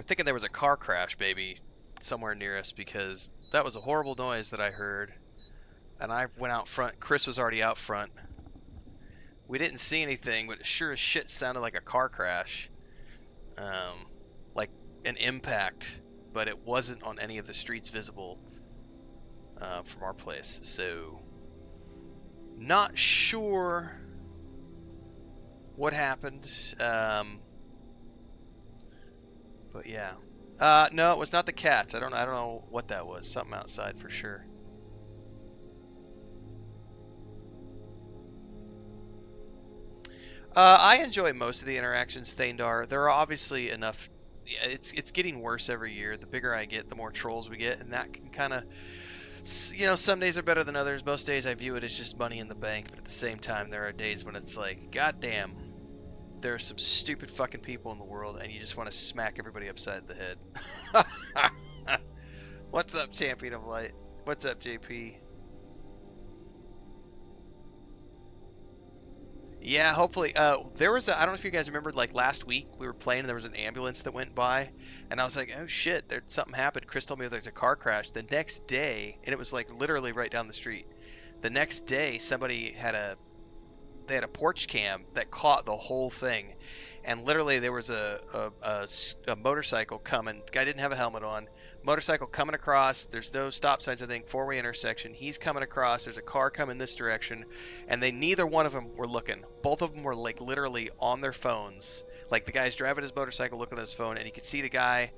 thinking there was a car crash, maybe, somewhere near us because that was a horrible noise that I heard. And I went out front. Chris was already out front. We didn't see anything, but it sure as shit sounded like a car crash. Like an impact, but it wasn't on any of the streets visible from our place. So, not sure what happened. But yeah. No, it was not the cats. I don't know what that was. Something outside for sure. I enjoy most of the interactions, Thandar. There are obviously enough. Yeah, it's getting worse every year. The bigger I get, the more trolls we get, and that can kind of, some days are better than others. Most days I view it as just money in the bank, but at the same time, there are days when it's like, God damn, there are some stupid fucking people in the world, and you just want to smack everybody upside the head. What's up, Champion of Light? What's up, JP? Yeah, hopefully. There was I don't know if you guys remember, like last week we were playing and there was an ambulance that went by, and I was like, oh shit, there something happened. Chris told me there's a car crash. The next day, and it was like literally right down the street. The next day, somebody had they had a porch cam that caught the whole thing, and literally there was a motorcycle coming. Guy didn't have a helmet on. Motorcycle coming across. There's no stop signs. I think four-way intersection. He's coming across. There's a car coming this direction, and neither one of them were looking. Both of them were like literally on their phones. Like the guy's driving his motorcycle, looking at his phone, and you could see the guy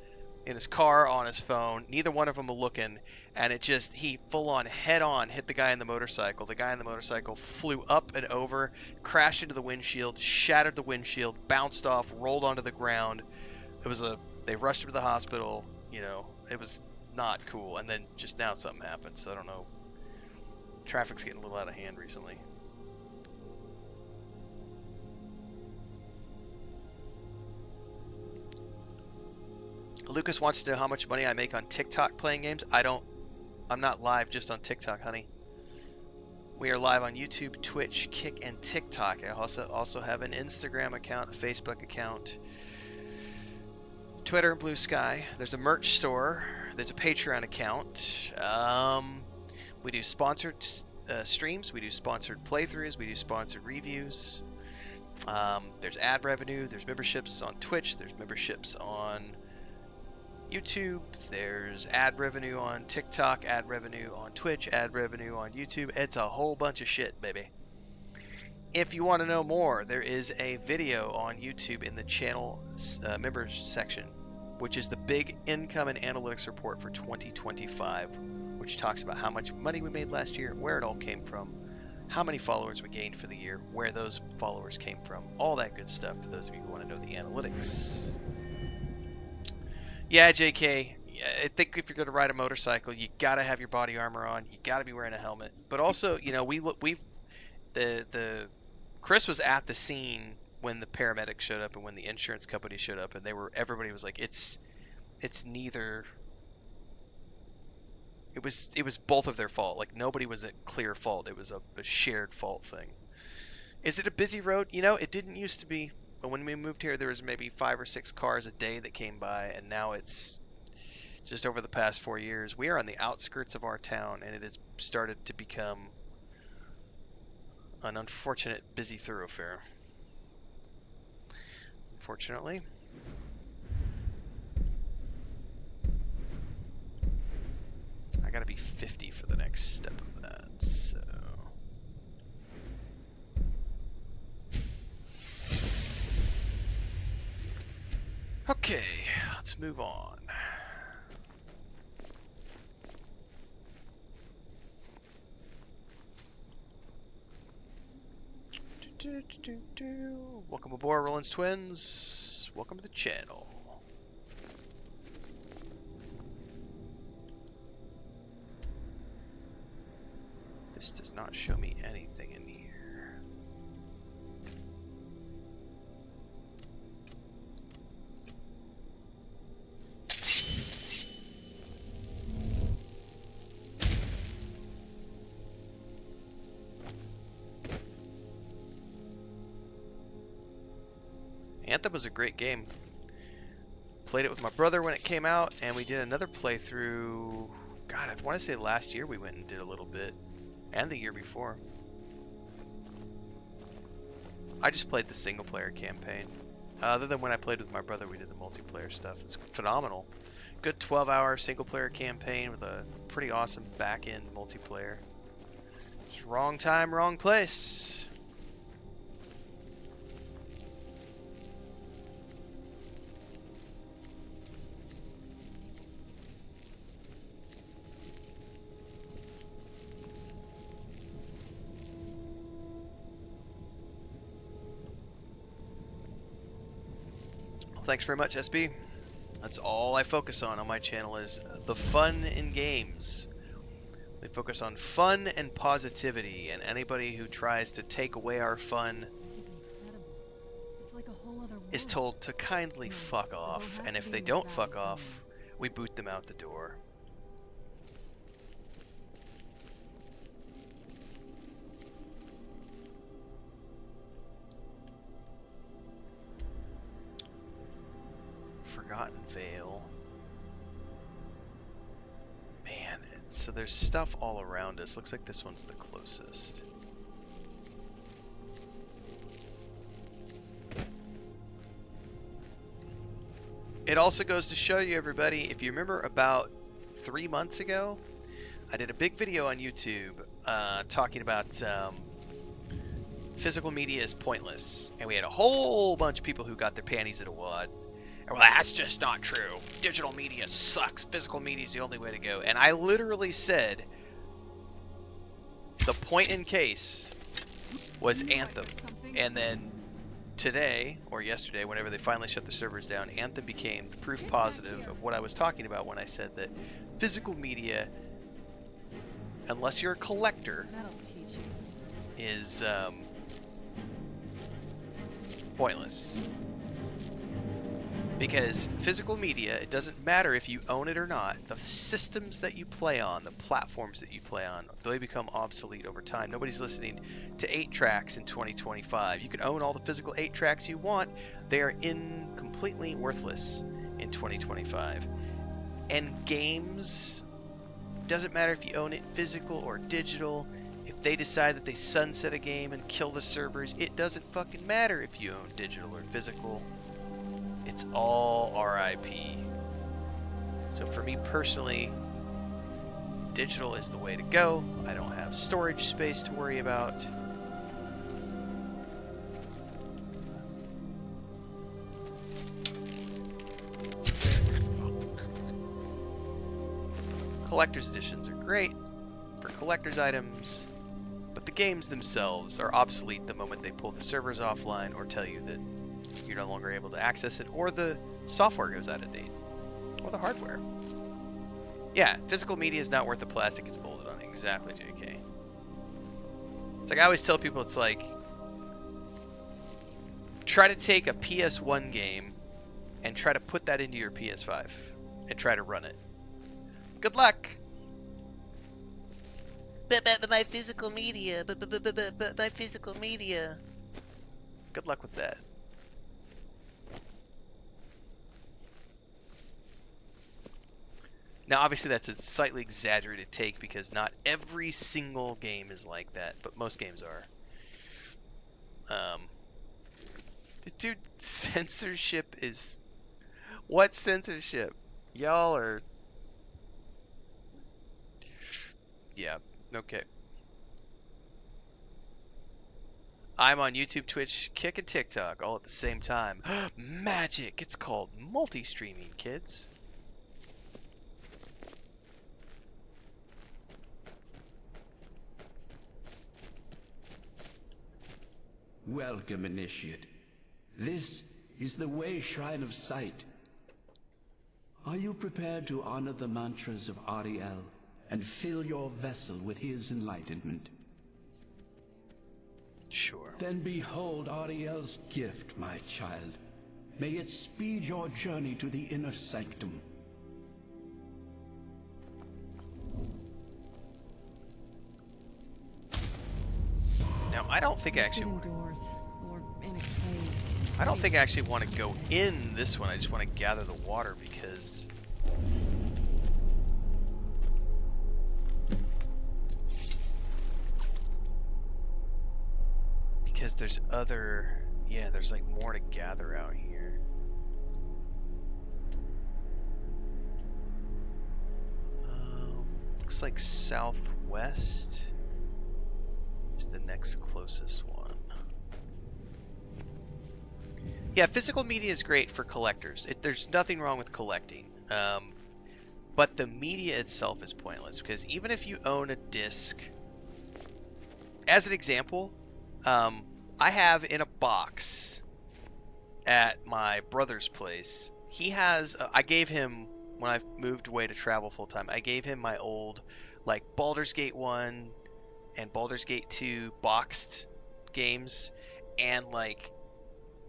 in his car on his phone. Neither one of them were looking, and he full on hit the guy in the motorcycle. The guy in the motorcycle flew up and over, crashed into the windshield, shattered the windshield, bounced off, rolled onto the ground. They rushed him to the hospital. It was not cool. And then just now something happened, so I don't know. Traffic's getting a little out of hand recently. Lucas wants to know how much money I make on TikTok playing games. I'm not live just on TikTok, honey. We are live on YouTube, Twitch, Kick, and TikTok. I also have an Instagram account, a Facebook account, Twitter, and Blue Sky. There's a merch store. There's a Patreon account. We do sponsored streams. We do sponsored playthroughs. We do sponsored reviews. There's ad revenue. There's memberships on Twitch. There's memberships on YouTube. There's ad revenue on TikTok, ad revenue on Twitch, ad revenue on YouTube. It's a whole bunch of shit, baby. If you want to know more, there is a video on YouTube in the channel members section, which is the big income and analytics report for 2025, which talks about how much money we made last year, where it all came from, how many followers we gained for the year, where those followers came from, all that good stuff for those of you who want to know the analytics. Yeah, JK, I think if you're going to ride a motorcycle, you got to have your body armor on. You got to be wearing a helmet. But also, Chris was at the scene when the paramedics showed up and when the insurance company showed up, and everybody was like, it's neither. It was both of their fault. Like nobody was at clear fault. It was a shared fault thing. Is it a busy road? It didn't used to be. But when we moved here, there was maybe 5 or 6 cars a day that came by, and now it's just over the past 4 years. We are on the outskirts of our town, and it has started to become an unfortunate busy thoroughfare. Unfortunately. I gotta be 50 for the next step of that, so... Okay, let's move on. Welcome aboard, Rollins Twins. Welcome to the channel. This does not show me anything in here. Anthem was a great game. Played it with my brother when it came out, and we did another playthrough. God, I want to say last year we went and did a little bit, and the year before. I just played the single player campaign. Other than when I played with my brother, we did the multiplayer stuff. It's phenomenal. Good 12-hour single player campaign with a pretty awesome back-end multiplayer. Just wrong time, wrong place. Thanks very much, SB. That's all I focus on my channel is the fun in games. We focus on fun and positivity, and anybody who tries to take away our fun Like a whole other world. is told to kindly fuck off, and if they don't fuck off, we boot them out the door. Forgotten Vale. Man, so there's stuff all around us. Looks like this one's the closest. It also goes to show you, everybody, if you remember about 3 months ago, I did a big video on YouTube talking about physical media is pointless. And we had a whole bunch of people who got their panties in a wad. And we're like, that's just not true. Digital media sucks. Physical media is the only way to go. And I literally said the point in case was Anthem. And then today, or yesterday, whenever they finally shut the servers down, Anthem became the proof positive of what I was talking about when I said that physical media, unless you're a collector, is pointless. Because physical media, it doesn't matter if you own it or not, the systems that you play on, the platforms that you play on, they become obsolete over time. Nobody's listening to 8 tracks in 2025. You can own all the physical 8 tracks you want. They are completely worthless in 2025. And games, doesn't matter if you own it physical or digital. If they decide that they sunset a game and kill the servers, it doesn't fucking matter if you own digital or physical. It's all RIP. So for me personally, digital is the way to go. I don't have storage space to worry about. Collector's editions are great for collector's items, but the games themselves are obsolete the moment they pull the servers offline or tell you that you're no longer able to access it, or the software goes out of date, or the hardware. Yeah, physical media is not worth the plastic it's molded on. Exactly, JK. It's like I always tell people, it's like, try to take a PS1 game and try to put that into your PS5 and try to run it. Good luck. But my physical media, but my physical media. Good luck with that. Now, obviously, that's a slightly exaggerated take because not every single game is like that, but most games are. Dude, censorship is... What censorship? Y'all are... Yeah, okay. I'm on YouTube, Twitch, Kick, and TikTok all at the same time. Magic! It's called multi-streaming, kids. Welcome, Initiate. This is the Way Shrine of Sight. Are you prepared to honor the mantras of Ariel and fill your vessel with his enlightenment? Sure. Then behold Ariel's gift, my child. May it speed your journey to the inner sanctum. Now, I don't think I actually... Indoors, or in a cave. I don't think I actually want to go in this one. I just want to gather the water because there's other, yeah, there's like more to gather out here. Looks like southwest is the next closest one. Yeah, physical media is great for collectors. There's nothing wrong with collecting. But the media itself is pointless because even if you own a disc, as an example, I have in a box at my brother's place. He has, I gave him, when I moved away to travel full time, I gave him my old, like, Baldur's Gate 1 and Baldur's Gate 2 boxed games, and, like,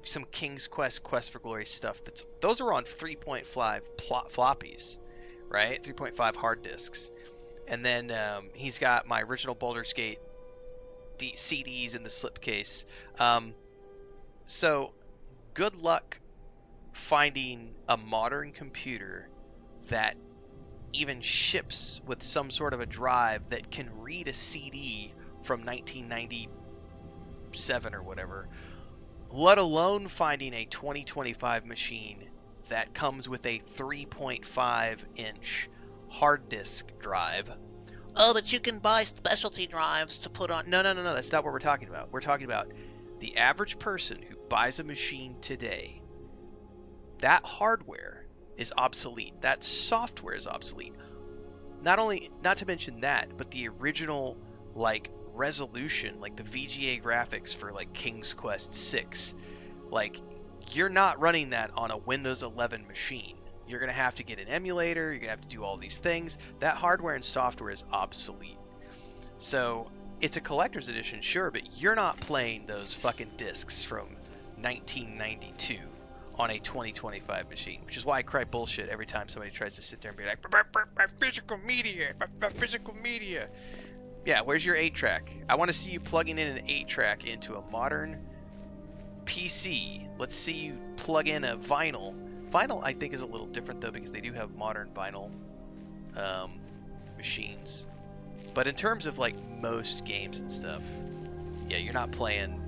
some King's Quest, Quest for Glory stuff. Those are on 3.5 floppies, right? 3.5 hard disks. And then he's got my original Baldur's Gate CDs in the slipcase. So good luck finding a modern computer that even ships with some sort of a drive that can read a CD from 1997 or whatever, let alone finding a 2025 machine that comes with a 3.5 inch hard disk drive. Oh, that you can buy specialty drives to put on. No, that's not what we're talking about. We're talking about the average person who buys a machine today. That hardware is obsolete. That software is obsolete. Not to mention that, but the original, like, resolution, like the VGA graphics for, like, King's Quest 6, like, you're not running that on a Windows 11 machine. You're going to have to get an emulator, you're going to have to do all these things. That hardware and software is obsolete. So, it's a collector's edition, sure, but you're not playing those fucking discs from 1992 on a 2025 machine, which is why I cry bullshit every time somebody tries to sit there and be like, my physical media, my physical media. Yeah, where's your 8-track? I want to see you plugging in an 8-track into a modern PC. Let's see you plug in a vinyl. Vinyl, I think, is a little different, though, because they do have modern vinyl machines. But in terms of, like, most games and stuff, yeah, you're not playing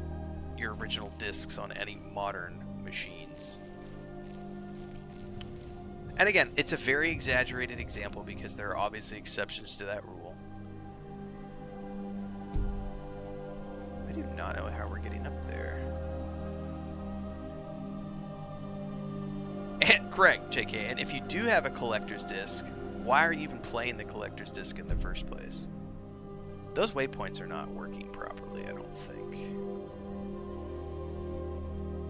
your original discs on any modern machines. And again, it's a very exaggerated example because there are obviously exceptions to that rule. I do not know how we're getting up there. And correct, JK, and if you do have a collector's disc, why are you even playing the collector's disc in the first place? Those waypoints are not working properly, I don't think.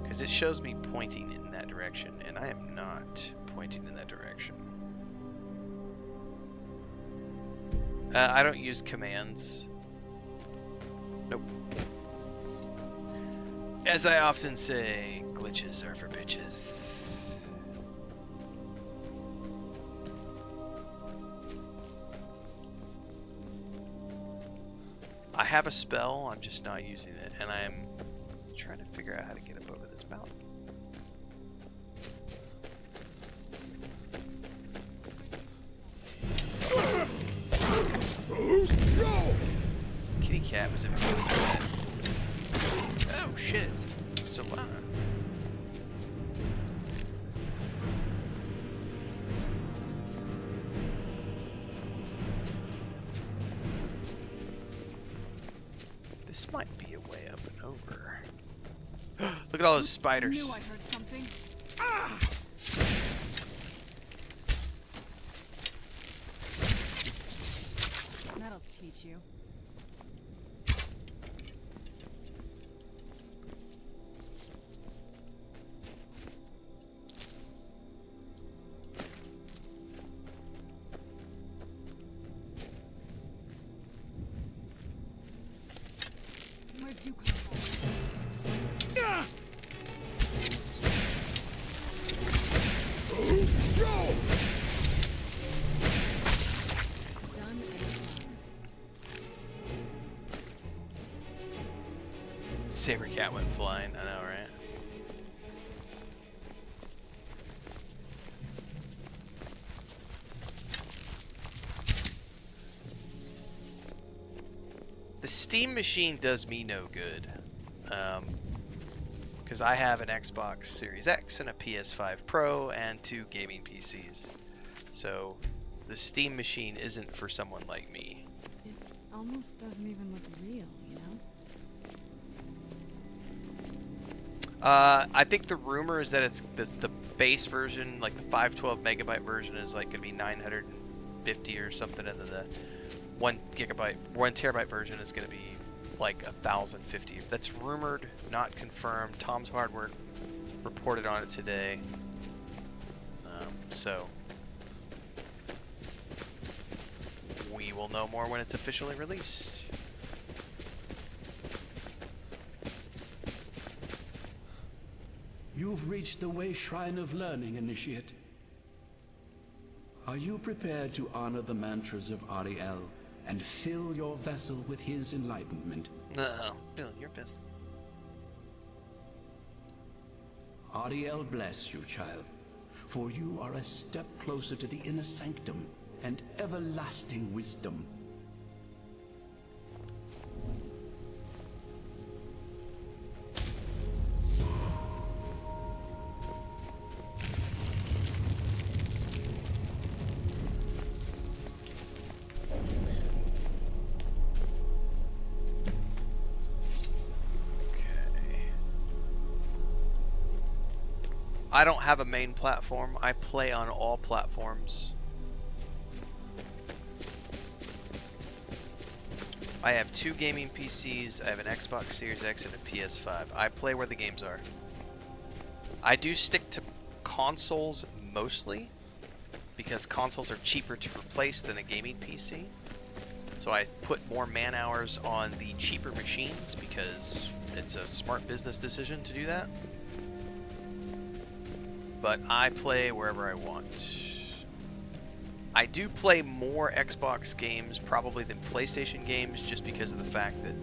Because it shows me pointing in that direction, and I am not pointing in that direction. I don't use commands. Nope. As I often say, glitches are for bitches. I have a spell, I'm just not using it, and I'm trying to figure out how to get up over this mountain. Kitty cat was in really bad. Oh shit, Solana. This might be a way up and over. Look at all those spiders. I knew I heard something. Ah! That'll teach you. Where'd you come from? Ah! Go! Done and done. Saber cat went flying, I know, right? Steam machine does me no good. Because I have an Xbox Series X and a PS5 Pro and 2 gaming PCs. So the Steam machine isn't for someone like me. It almost doesn't even look real, you know? I think the rumor is that it's the base version, like the 512 megabyte version, is like gonna be 950 or something, and then the 1 terabyte version is gonna be like 1,050. That's rumored, not confirmed. Tom's Hardware reported on it today. So we will know more when it's officially released. You've reached the way shrine of learning, Initiate. Are you prepared to honor the mantras of Ariel and fill your vessel with his enlightenment? No, Bill, you're pissed. Ariel bless you, child, for you are a step closer to the inner sanctum and everlasting wisdom. I don't have a main platform. I play on all platforms. I have 2 gaming PCs, I have an Xbox Series X and a PS5. I play where the games are. I do stick to consoles mostly, because consoles are cheaper to replace than a gaming PC. So I put more man hours on the cheaper machines because it's a smart business decision to do that. But I play wherever I want. I do play more Xbox games probably than PlayStation games, just because of the fact that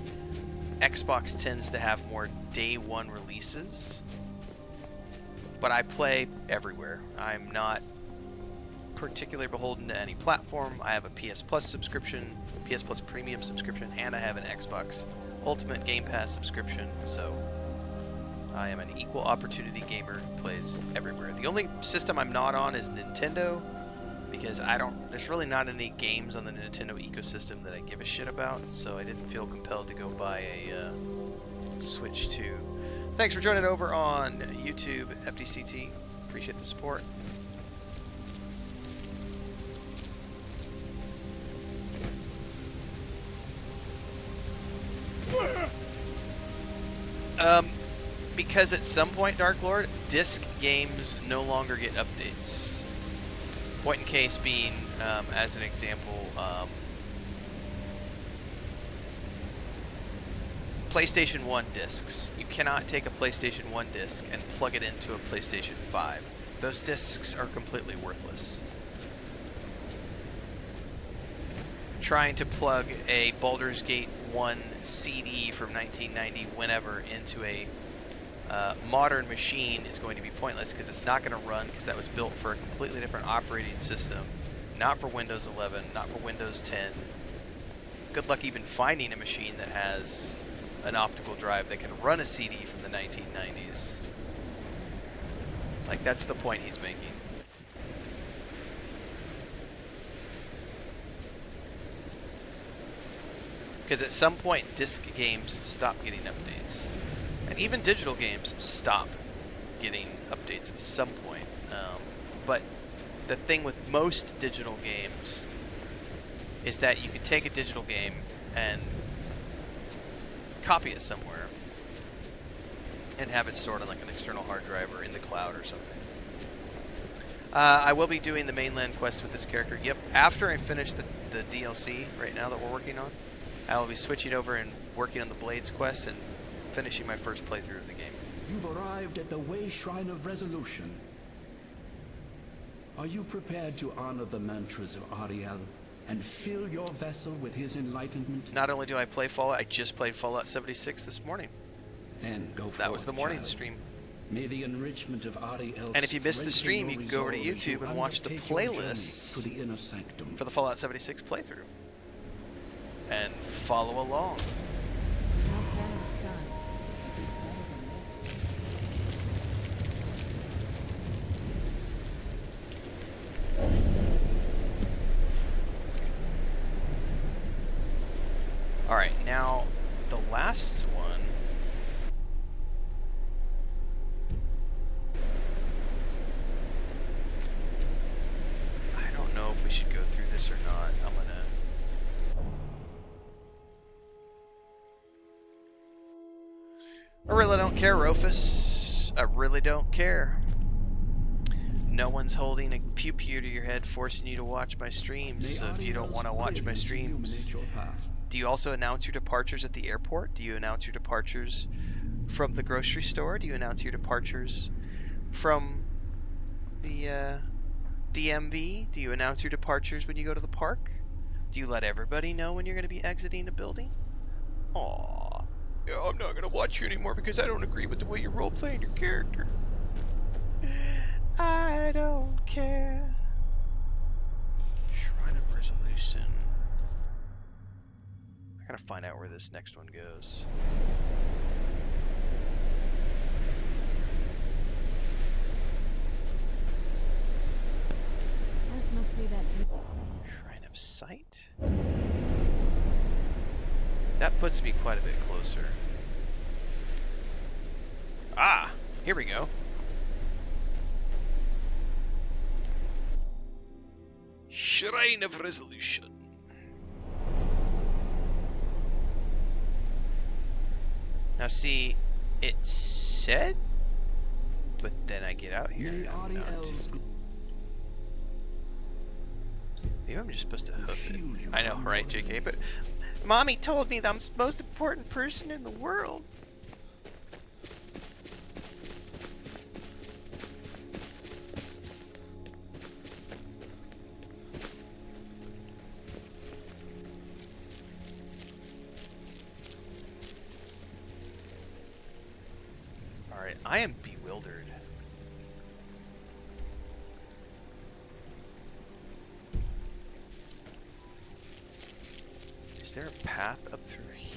Xbox tends to have more day one releases. But I play everywhere. I'm not particularly beholden to any platform. I have a PS Plus subscription, PS Plus Premium subscription, and I have an Xbox Ultimate Game Pass subscription, so I am an equal opportunity gamer who plays everywhere. The only system I'm not on is Nintendo, because there's really not any games on the Nintendo ecosystem that I give a shit about, so I didn't feel compelled to go buy a Switch 2. Thanks for joining over on YouTube, FDCT. Appreciate the support. Because at some point, Dark Lord, disc games no longer get updates. Point in case being, as an example, PlayStation 1 discs. You cannot take a PlayStation 1 disc and plug it into a PlayStation 5. Those discs are completely worthless. Trying to plug a Baldur's Gate 1 CD from 1990 whenever into a modern machine is going to be pointless, because it's not going to run, because that was built for a completely different operating system, not for Windows 11, not for Windows 10. Good luck even finding a machine that has an optical drive that can run a CD from the 1990s. Like, that's the point he's making. Because at some point, disc games stop getting updates. And even digital games stop getting updates at some point. But the thing with most digital games is that you can take a digital game and copy it somewhere and have it stored on like an external hard drive or in the cloud or something. I will be doing the mainland quest with this character. Yep, after I finish the DLC right now that we're working on, I will be switching over and working on the Blades quest and finishing my first playthrough of the game. You've arrived at the way shrine of resolution. Are you prepared to honor the mantras of Ariel and fill your vessel with his enlightenment? Not only do I play Fallout, I just played Fallout 76 this morning. Then go forth, That was the morning child. stream. May the enrichment of Ariel. And if you missed the stream, you can go over to YouTube and watch the playlists to the inner sanctum. for the Fallout 76 playthrough. and follow along. No better son. Better than this. Alright, now the last one. I don't know if we should go through this or not. I'm gonna. I really don't care, Rufus. I really don't care. No one's holding a pew-pew to your head forcing you to watch my streams, so if you don't want to watch my streams. Do you also announce your departures at the airport? Do you announce your departures from the grocery store? Do you announce your departures from the DMV? Do you announce your departures when you go to the park? Do you let everybody know when you're going to be exiting a building? Aww. Yeah, I'm not going to watch you anymore because I don't agree with the way you're role-playing your character. I don't care. Shrine of Resolution. I gotta find out where this next one goes. This must be that. Shrine of Sight? That puts me quite a bit closer. Ah! Here we go. Shrine of Resolution. Now see, it said, but then I get out here and I'm not. Maybe I'm just supposed to hoof it. I know, right, JK? But Mommy told me that I'm the most important person in the world. Alright, I am bewildered. Is there a path up through here?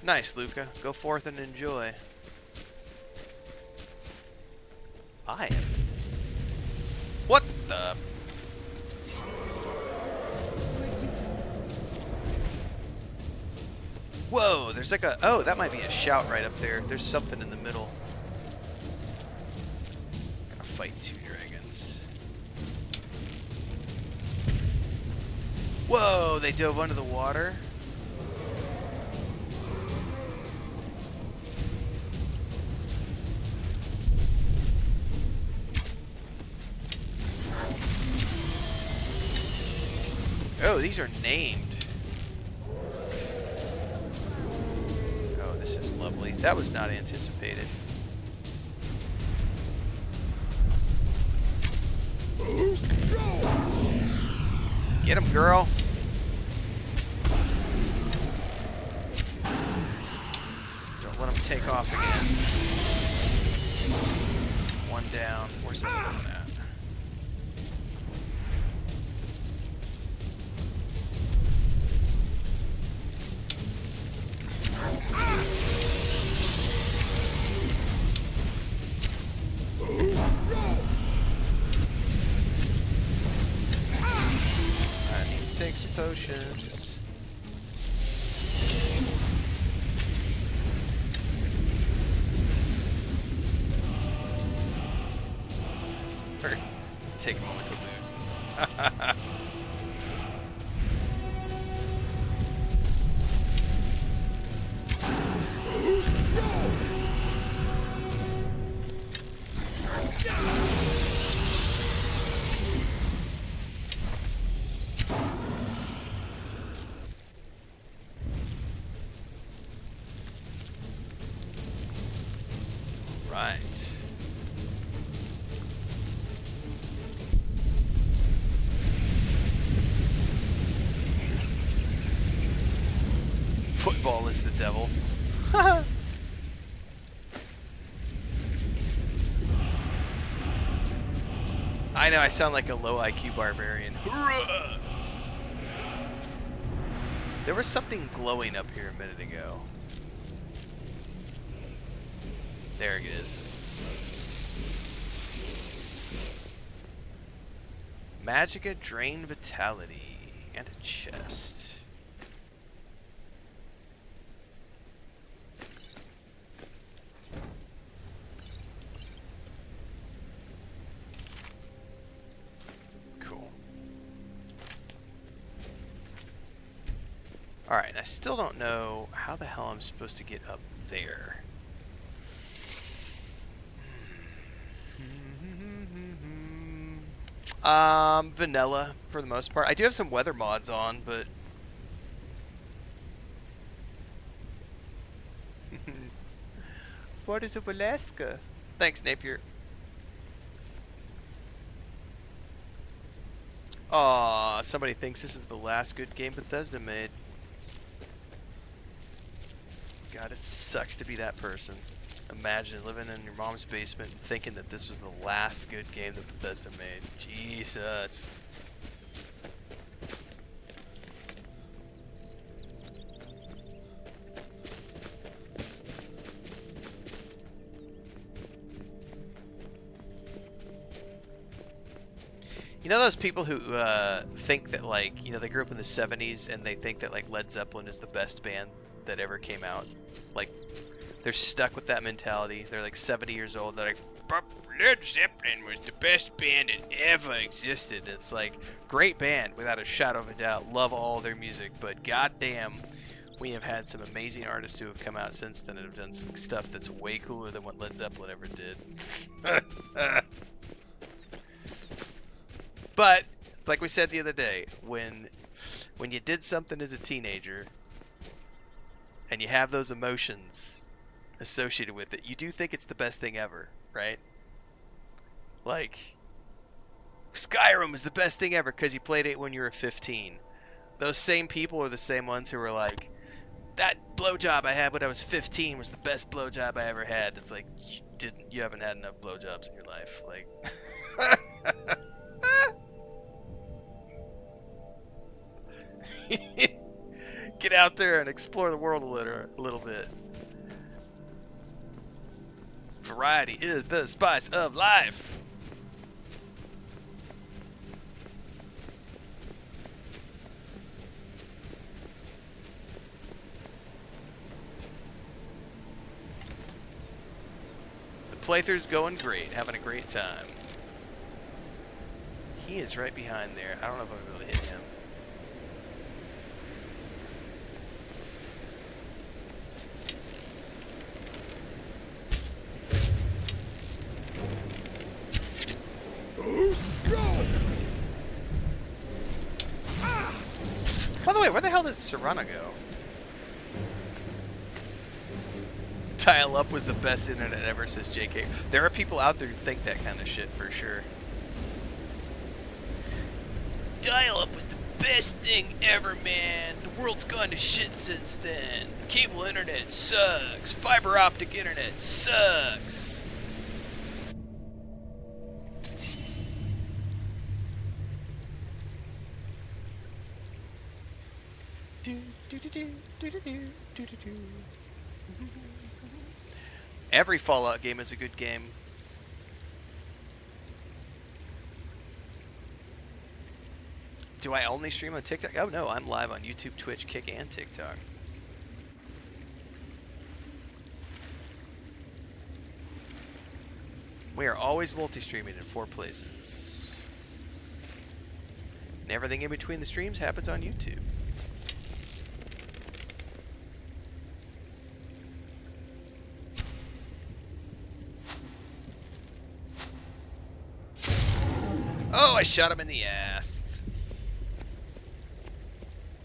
Nice, Luca. Go forth and enjoy. I am. What the? Whoa, there's like a... Oh, that might be a shout right up there. There's something in the middle. Gotta fight two dragons. Whoa, they dove under the water. Oh, these are named. Oh, this is lovely. That was not anticipated. Get him, girl. Don't let him take off again. One down. Where's the other one at? I need to take some potions. Or take a moment to loot. Right. All is the devil. I know, I sound like a low IQ barbarian. Hurrah! There was something glowing up here a minute ago. There it is. Magicka Drain Vitality and a chest. Cool. Alright, I still don't know how the hell I'm supposed to get up there. Vanilla for the most part. I do have some weather mods on, but what is of Alaska? Thanks, Napier. Aw, somebody thinks this is the last good game Bethesda made. God, it sucks to be that person. Imagine living in your mom's basement and thinking that this was the last good game that Bethesda made. Jesus. You know those people who think that, like, you know, they grew up in the 70s and they think that, like, Led Zeppelin is the best band that ever came out? Like, they're stuck with that mentality. They're like 70 years old. They're like, Led Zeppelin was the best band that ever existed. It's like, great band, without a shadow of a doubt. Love all their music, but goddamn, we have had some amazing artists who have come out since then and have done some stuff that's way cooler than what Led Zeppelin ever did. But, like we said the other day, when you did something as a teenager, and you have those emotions associated with it, you do think it's the best thing ever, right? Like, Skyrim was the best thing ever because you played it when you were 15. Those same people are the same ones who were like, that blowjob I had when I was 15 was the best blowjob I ever had. It's like, you haven't had enough blowjobs in your life. Like, get out there and explore the world a little bit. Variety is the spice of life. The playthrough's going great, having a great time. He is right behind there. I don't know if I'm going to be able to hit him. By the way, where the hell did Serrano go? Dial-up was the best internet ever, says JK. There are people out there who think that kind of shit for sure. Dial-up was the best thing ever, man. The world's gone to shit since then. Cable internet sucks. Fiber optic internet sucks. Every Fallout game is a good game. Do I only stream on TikTok? Oh no, I'm live on YouTube, Twitch, Kick, and TikTok. We are always multi-streaming in 4 places. And everything in between the streams happens on YouTube. Oh, I shot him in the ass.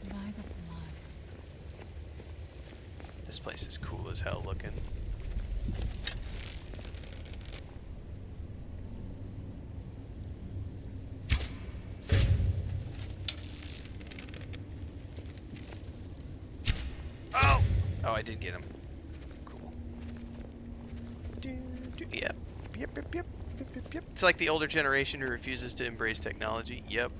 By the blood. This place is cool as hell looking. Oh! did get him. Cool. Yep. Yep. It's like the older generation who refuses to embrace technology. Yep.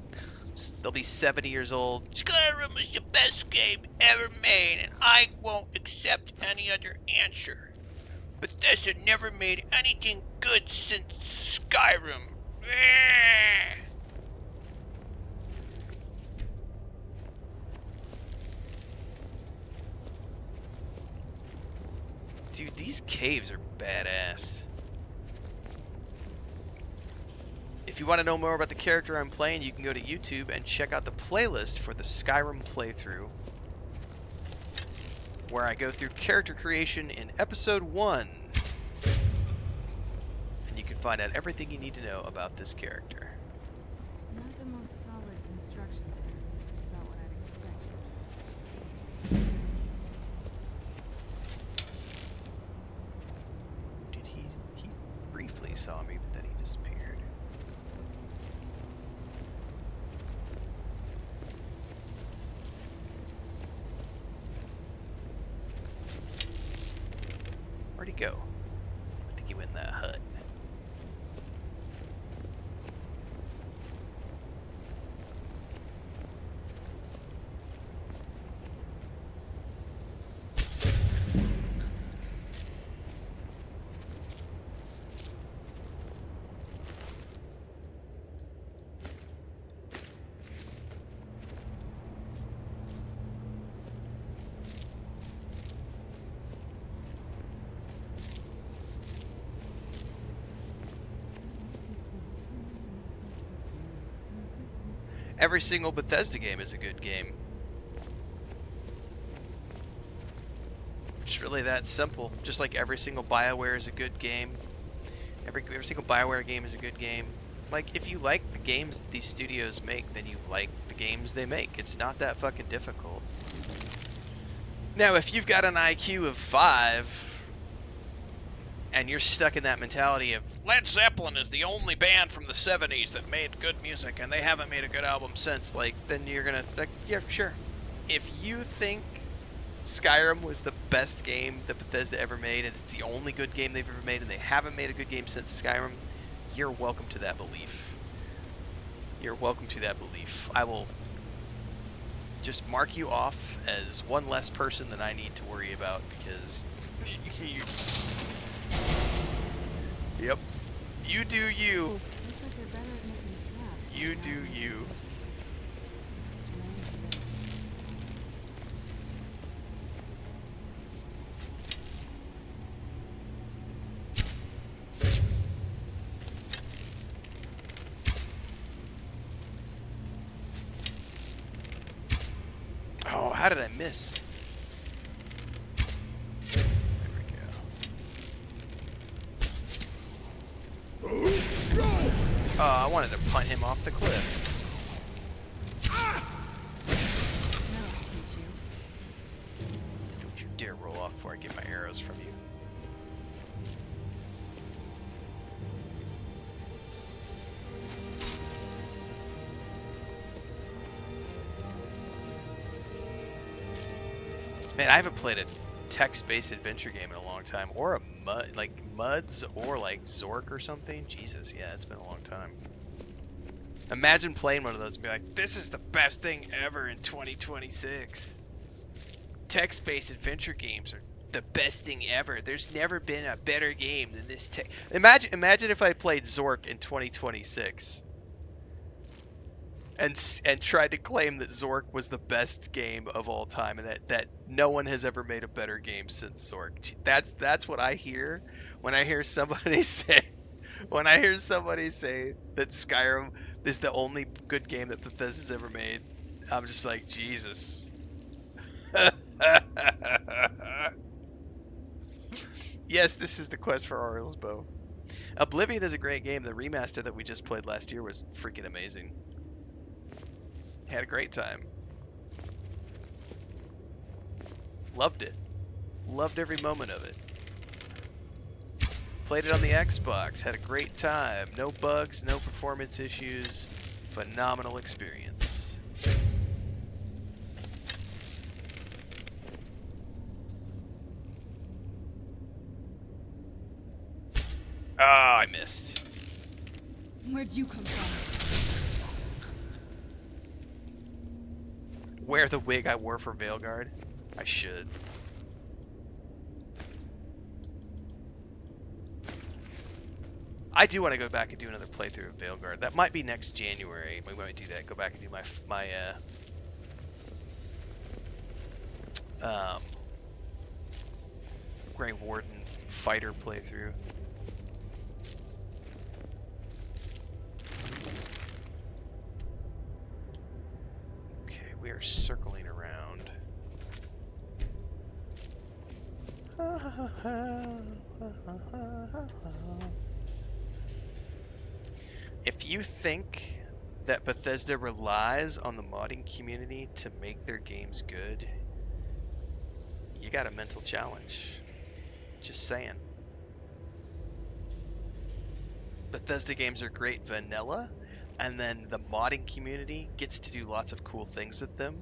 They'll be 70 years old. Skyrim is the best game ever made, and I won't accept any other answer. Bethesda never made anything good since Skyrim. Dude, these caves are badass. If you want to know more about the character I'm playing, you can go to YouTube and check out the playlist for the Skyrim playthrough, where I go through character creation in episode 1. And you can find out everything you need to know about this character. Not the most solid construction there. About what I'd expect. Dude, he briefly saw me, but then he disappeared. Where'd he go? I think he went in that hut. Every single Bethesda game is a good game. It's really that simple. Just like every single BioWare is a good game. Every single BioWare game is a good game. Like, if you like the games that these studios make, then you like the games they make. It's not that fucking difficult. Now, if you've got an IQ of 5, and you're stuck in that mentality of Led Zeppelin is the only band from the 70s that made good music and they haven't made a good album since, like, then you're gonna, like, yeah, sure. If you think Skyrim was the best game that Bethesda ever made and it's the only good game they've ever made and they haven't made a good game since Skyrim, you're welcome to that belief. You're welcome to that belief. I will just mark you off as one less person that I need to worry about because you... Yep. You do you. Looks like they're better at making traps. You do you. Oh, how did I miss? Oh, I wanted to punt him off the cliff. That'll teach you. Don't you dare roll off before I get my arrows from you. Man, I haven't played a text-based adventure game in a long time, or a Muds, or like Zork or something. Jesus, yeah, it's been a long time. Imagine playing one of those and be like, this is the best thing ever in 2026. Text-based adventure games are the best thing ever. There's never been a better game than this tech. Imagine if I played Zork in 2026 and tried to claim that Zork was the best game of all time and that no one has ever made a better game since Zork. That's what I hear when I hear somebody say that Skyrim is the only good game that Bethesda's ever made. I'm just like, Jesus. Yes, this is the quest for Aurel's bow. Oblivion is a great game. The remaster that we just played last year was freaking amazing. Had a great time. Loved it. Loved every moment of it. Played it on the Xbox. Had a great time. No bugs, no performance issues. Phenomenal experience. Ah, I missed. Where'd you come from? Wear the wig I wore for Veilguard. I should. I do want to go back and do another playthrough of Veilguard. That might be next January. We might do that. Go back and do my Grey Warden fighter playthrough. Okay, we are circling around. If you think that Bethesda relies on the modding community to make their games good, you got a mental challenge. Just saying. Bethesda games are great vanilla, and then the modding community gets to do lots of cool things with them,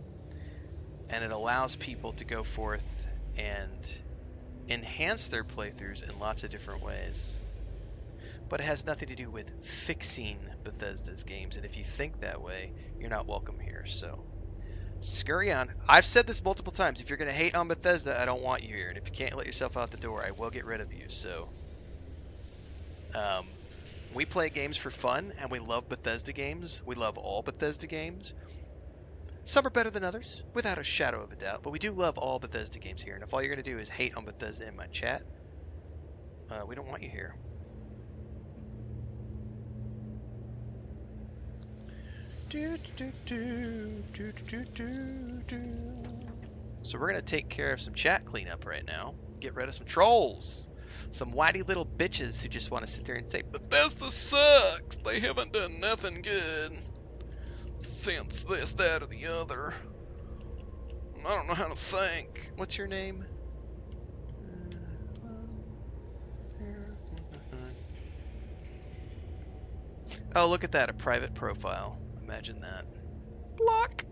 and it allows people to go forth and enhance their playthroughs in lots of different ways. But it has nothing to do with fixing Bethesda's games, and if you think that way, you're not welcome here. So scurry on. I've said this multiple times. If you're going to hate on Bethesda, I don't want you here. And if you can't let yourself out the door, I will get rid of you. So we play games for fun, and we love Bethesda games. We love all Bethesda games. Some are better than others, without a shadow of a doubt. But we do love all Bethesda games here. And if all you're going to do is hate on Bethesda in my chat, we don't want you here. So we're going to take care of some chat cleanup right now. Get rid of some trolls. Some whitey little bitches who just want to sit there and say, Bethesda sucks. They haven't done nothing good since this, that, or the other. I don't know how to think. What's your name? Oh, look at that. A private profile. Imagine that. Block!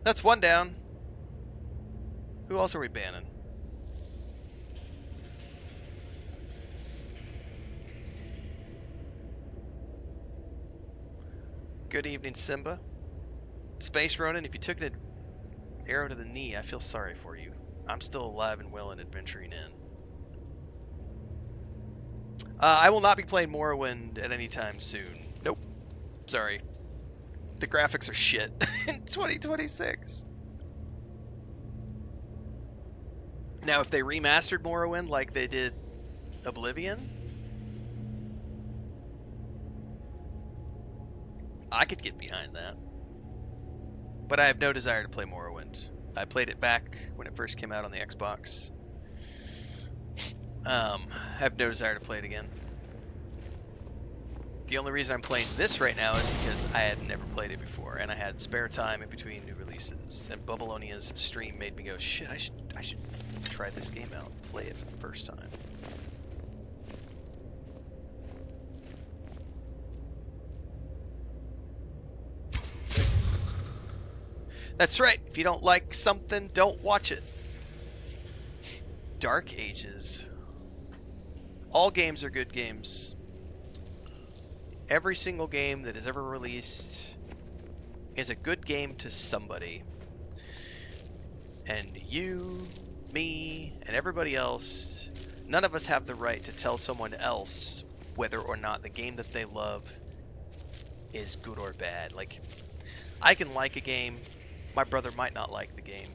That's one down. Who else are we banning? Good evening, Simba. Space Ronin, if you took an arrow to the knee, I feel sorry for you. I'm still alive and well and adventuring in. I will not be playing Morrowind at any time soon. Nope. Sorry. The graphics are shit in 2026. Now, if they remastered Morrowind like they did Oblivion, I could get behind that. But I have no desire to play Morrowind. I played it back when it first came out on the Xbox. I have no desire to play it again. The only reason I'm playing this right now is because I had never played it before, and I had spare time in between new releases. And Bubblonia's stream made me go, shit, I should try this game out and play it for the first time. That's right. If you don't like something, don't watch it. Dark Ages. All games are good games. Every single game that is ever released is a good game to somebody. And you, me, and everybody else, none of us have the right to tell someone else whether or not the game that they love is good or bad. Like, I can like a game, my brother might not like the game.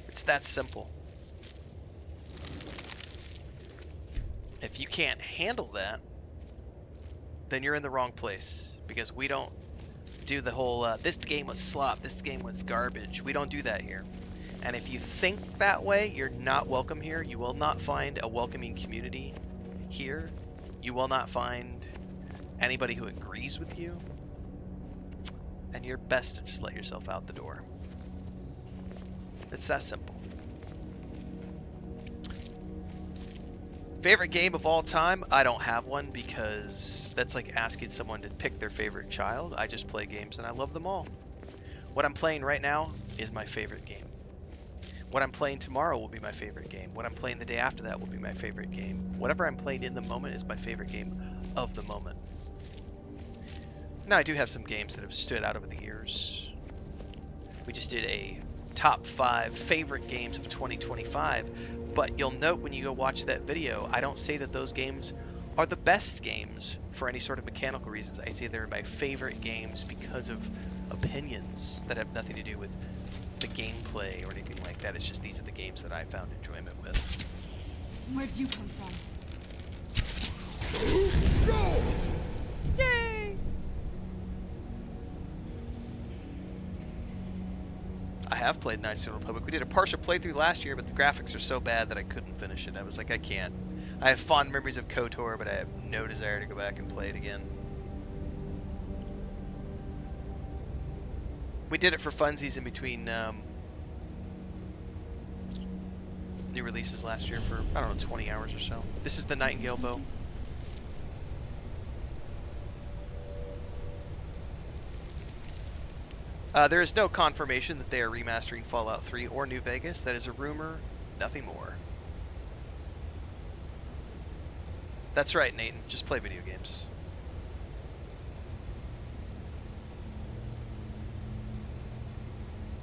It's that simple. If you can't handle that, then you're in the wrong place, because we don't do the whole, this game was slop, this game was garbage. We don't do that here. And if you think that way, you're not welcome here. You will not find a welcoming community here. You will not find anybody who agrees with you. And you're best to just let yourself out the door. It's that simple. Favorite game of all time? I don't have one, because that's like asking someone to pick their favorite child. I just play games and I love them all. What I'm playing right now is my favorite game. What I'm playing tomorrow will be my favorite game. What I'm playing the day after that will be my favorite game. Whatever I'm playing in the moment is my favorite game of the moment. Now, I do have some games that have stood out over the years. We just did a top 5 favorite games of 2025, but you'll note when you go watch that video, I don't say that those games are the best games for any sort of mechanical reasons. I say they're my favorite games because of opinions that have nothing to do with the gameplay or anything like that. It's just these are the games that I found enjoyment with. Where'd you come from? Go! Yay! I have played Knights of the Republic. We did a partial playthrough last year, but the graphics are so bad that I couldn't finish it. I was like, I can't. I have fond memories of KOTOR, but I have no desire to go back and play it again. We did it for funsies in between new releases last year for, I don't know, 20 hours or so. This is the Nightingale bow. There is no confirmation that they are remastering Fallout 3 or New Vegas. That is a rumor, nothing more. That's right, Nathan. Just play video games.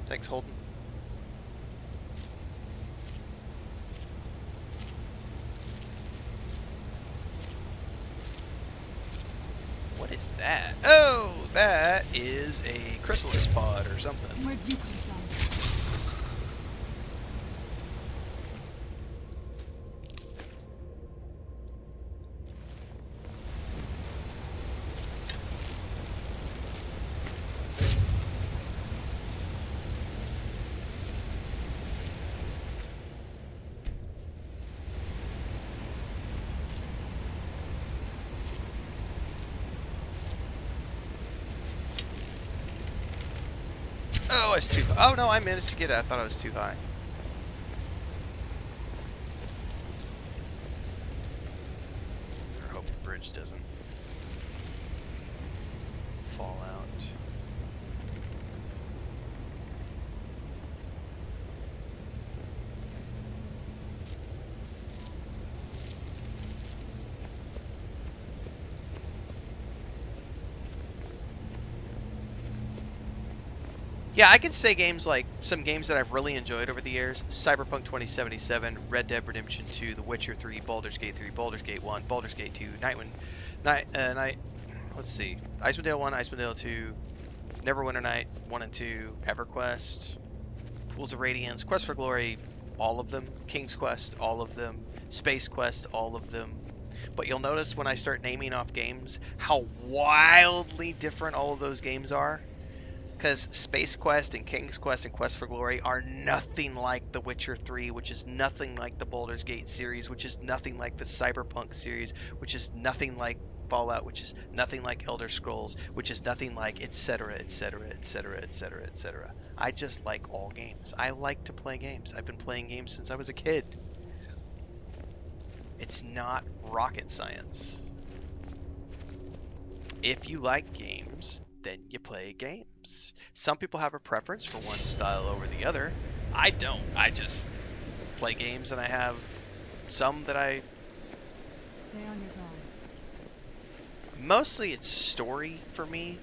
Thanks, Holden. What is that? Oh, that is a chrysalis pod or something. Where'd you come from? Oh, it's too high. Oh no, I managed to get it. I thought I was too high. I hope the bridge doesn't fall out. Yeah, I can say games like some games that I've really enjoyed over the years: Cyberpunk 2077, Red Dead Redemption 2, The Witcher 3, Baldur's Gate 3, Baldur's Gate 1, Baldur's Gate 2, let's see, Icewind Dale 1, Icewind Dale 2, Neverwinter Night 1 and 2, EverQuest, Pools of Radiance, Quest for Glory, all of them, King's Quest, all of them, Space Quest, all of them. But you'll notice when I start naming off games how wildly different all of those games are. Because Space Quest and King's Quest and Quest for Glory are nothing like The Witcher 3, which is nothing like the Baldur's Gate series, which is nothing like the Cyberpunk series, which is nothing like Fallout, which is nothing like Elder Scrolls, which is nothing like etc., etc., etc., etc., etc. I just like all games. I like to play games. I've been playing games since I was a kid. It's not rocket science. If you like games, then you play games. Some people have a preference for one style over the other. I don't. I just play games, and I have some that I... Stay on your guard. Mostly it's story for me.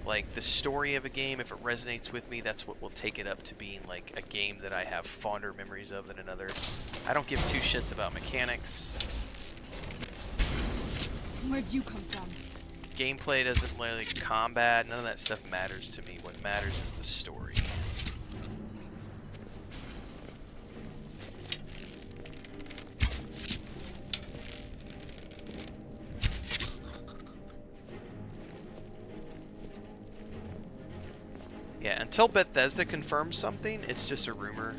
Like, the story of a game, if it resonates with me, that's what will take it up to being like a game that I have fonder memories of than another. I don't give two shits about mechanics. Where'd you come from? Gameplay doesn't really, combat, none of that stuff matters to me. What matters is the story. Yeah, until Bethesda confirms something, it's just a rumor.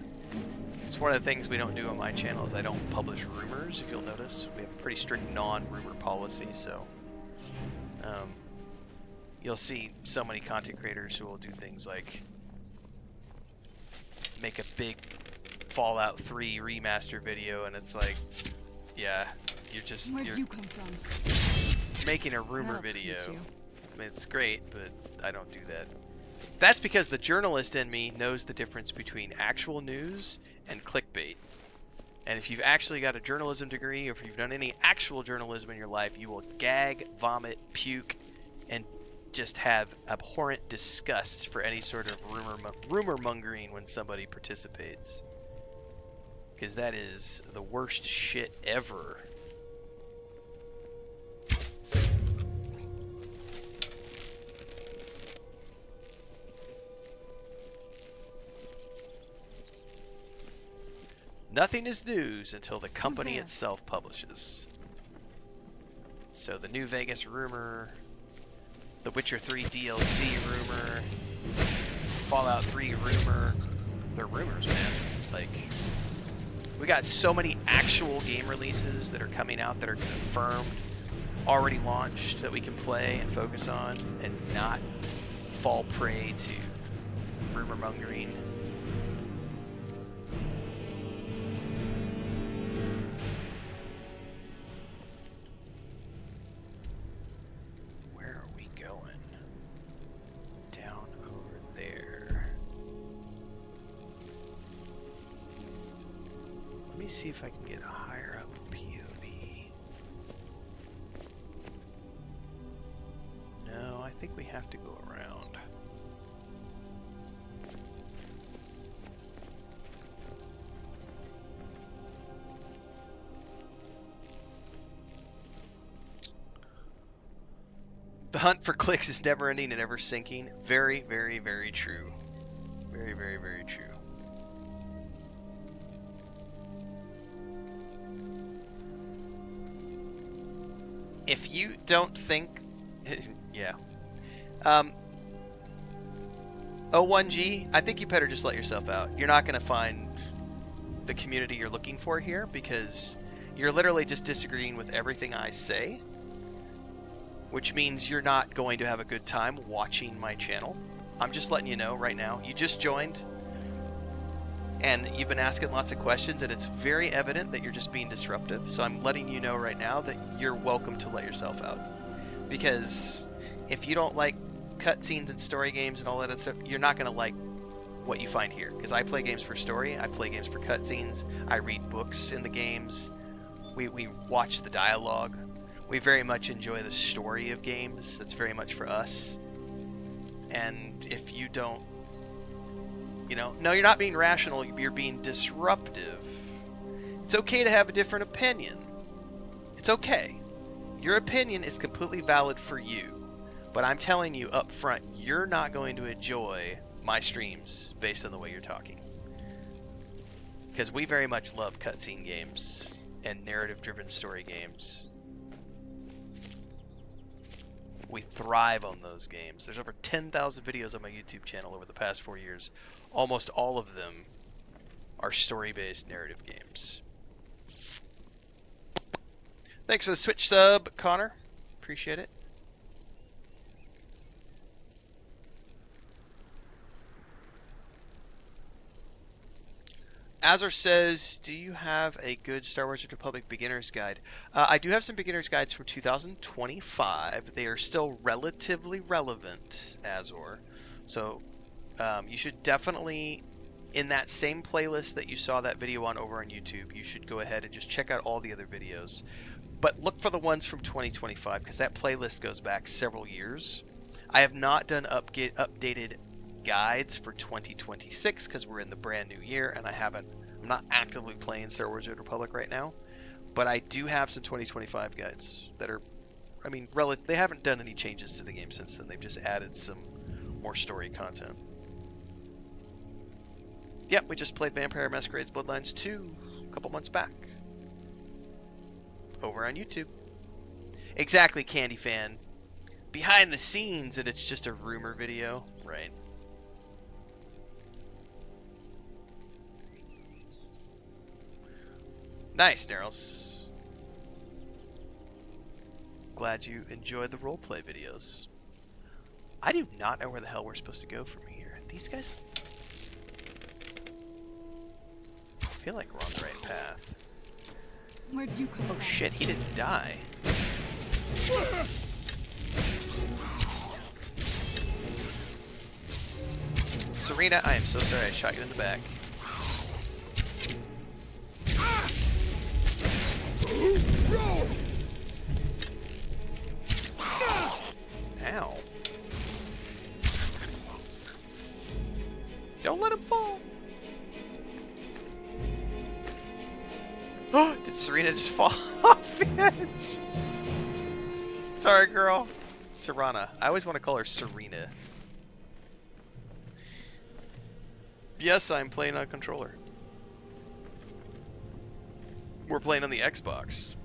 It's one of the things we don't do on my channel is I don't publish rumors, if you'll notice. We have a pretty strict non-rumor policy, so... you'll see so many content creators who will do things like make a big Fallout 3 remaster video, and it's like, yeah, Where'd you're you come from? making a rumor That'll video. teach you. I mean, it's great, but I don't do that. That's because the journalist in me knows the difference between actual news and clickbait. And if you've actually got a journalism degree, or if you've done any actual journalism in your life, you will gag, vomit, puke, and just have abhorrent disgust for any sort of rumor mongering when somebody participates. Because that is the worst shit ever. Nothing is news until the company itself publishes. So the New Vegas rumor, the Witcher 3 DLC rumor, Fallout 3 rumor. They're rumors, man. Like, we got so many actual game releases that are coming out that are confirmed, already launched, that we can play and focus on and not fall prey to rumor mongering. See if I can get a higher up POV. No, I think we have to go around. The hunt for clicks is never ending and ever sinking. Very, very, very true. Very, very, very true. If you don't think, yeah, 01G, I think you better just let yourself out. You're not going to find the community you're looking for here because you're literally just disagreeing with everything I say, which means you're not going to have a good time watching my channel. I'm just letting you know right now. You just joined and you've been asking lots of questions, and it's very evident that you're just being disruptive. So I'm letting you know right now that you're welcome to let yourself out. Because if you don't like cutscenes and story games and all that stuff, you're not going to like what you find here. Because I play games for story, I play games for cutscenes, I read books in the games, we watch the dialogue. We very much enjoy the story of games. That's very much for us. And if you don't, no, you're not being rational, you're being disruptive. It's okay to have a different opinion. It's okay. Your opinion is completely valid for you. But I'm telling you up front, you're not going to enjoy my streams based on the way you're talking. Because we very much love cutscene games and narrative-driven story games. We thrive on those games. There's over 10,000 videos on my YouTube channel over the past 4 years. Almost all of them are story-based narrative games. Thanks for the Switch sub, Connor. Appreciate it. Azor says, do you have a good Star Wars Republic beginner's guide? I do have some beginner's guides from 2025. They are still relatively relevant, Azor. So you should definitely, in that same playlist that you saw that video on over on YouTube, you should go ahead and just check out all the other videos. But look for the ones from 2025 because that playlist goes back several years. I have not done updated guides for 2026 because we're in the brand new year and I'm not actively playing Star Wars Old Republic right now, but I do have some 2025 guides that are, they haven't done any changes to the game since then. They've just added some more story content. Yep, we just played Vampire Masquerade's Bloodlines 2 a couple months back over on YouTube. Exactly, Candy Fan. Behind the scenes, and it's just a rumor video, right? Nice, Nerls. Glad you enjoyed the roleplay videos. I do not know where the hell we're supposed to go from here. These guys... I feel like we're on the right path. Where'd you come from? Oh shit, he didn't die. Serena, I am so sorry I shot you in the back. Serena just fall off the edge. Sorry, girl. Serana. I always want to call her Serena. Yes, I'm playing on controller. We're playing on the Xbox.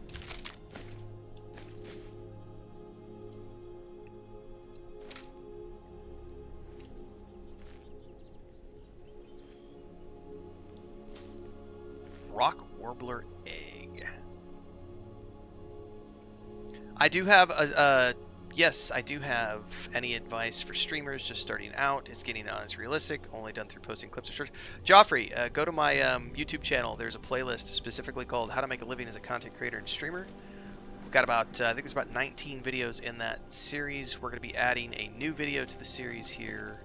Rock Warbler egg. I do have yes, I do have any advice for streamers just starting out. It's getting honest, realistic, only done through posting clips of shorts. Joffrey, go to my YouTube channel. There's a playlist specifically called How to Make a Living as a Content Creator and Streamer. We've got about, I think there's about 19 videos in that series. We're going to be adding a new video to the series here.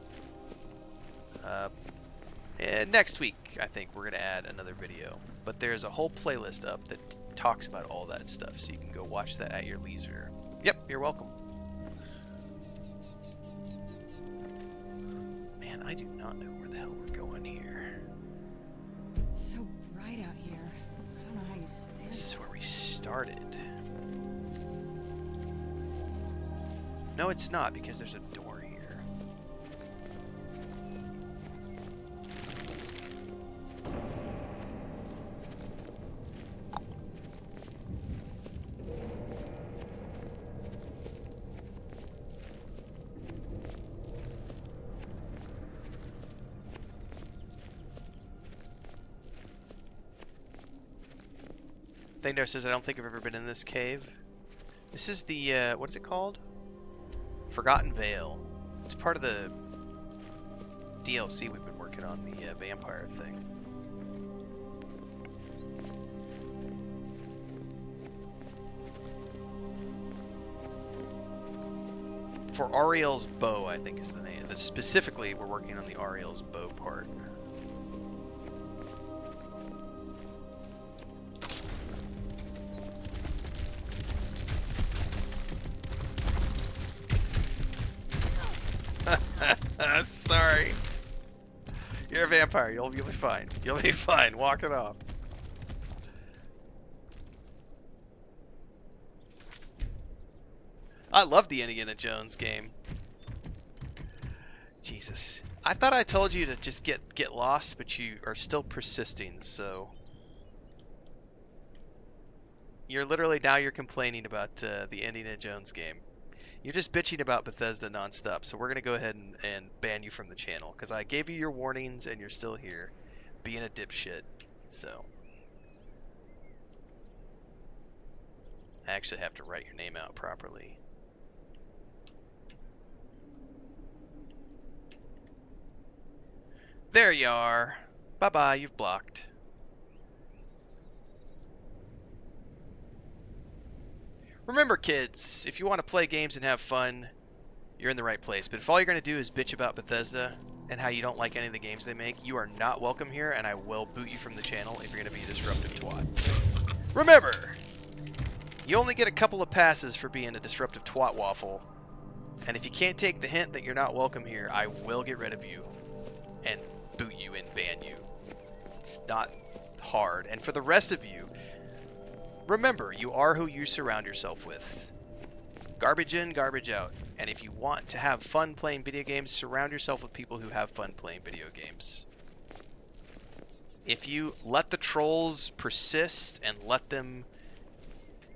Next week, I think we're going to add another video. But there's a whole playlist up that talks about all that stuff, so you can go watch that at your leisure. Yep, you're welcome. Man, I do not know where the hell we're going here. It's so bright out here. I don't know how you stand This is it. where we started. No, it's not, because there's a door here. Thandar says, I don't think I've ever been in this cave. This is the, what is it called? Forgotten Vale. It's part of the DLC we've been working on, the vampire thing. For Ariel's bow, I think is the name. Specifically, we're working on the Ariel's bow part. Sorry. You're a vampire. You'll be fine. You'll be fine. Walk it off. I love the Indiana Jones game. Jesus. I thought I told you to just get lost, but you are still persisting, so... You're literally, now you're complaining about the Indiana Jones game. You're just bitching about Bethesda nonstop, so we're going to go ahead and ban you from the channel, because I gave you your warnings and you're still here, being a dipshit, so... I actually have to write your name out properly. There you are. Bye-bye, you've blocked. Remember, kids, if you want to play games and have fun, you're in the right place. But if all you're going to do is bitch about Bethesda and how you don't like any of the games they make, you are not welcome here, and I will boot you from the channel if you're going to be a disruptive twat. Remember, you only get a couple of passes for being a disruptive twat waffle, and if you can't take the hint that you're not welcome here, I will get rid of you and boot you and ban you. It's not hard. And for the rest of you, remember, you are who you surround yourself with. Garbage in, garbage out. And if you want to have fun playing video games, surround yourself with people who have fun playing video games. If you let the trolls persist and let them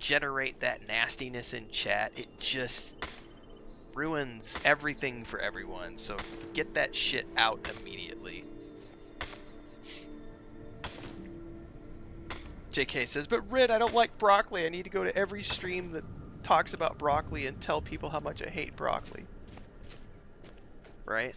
generate that nastiness in chat, it just ruins everything for everyone. So get that shit out immediately. JK says, but Rid, I don't like broccoli. I need to go to every stream that talks about broccoli and tell people how much I hate broccoli. Right?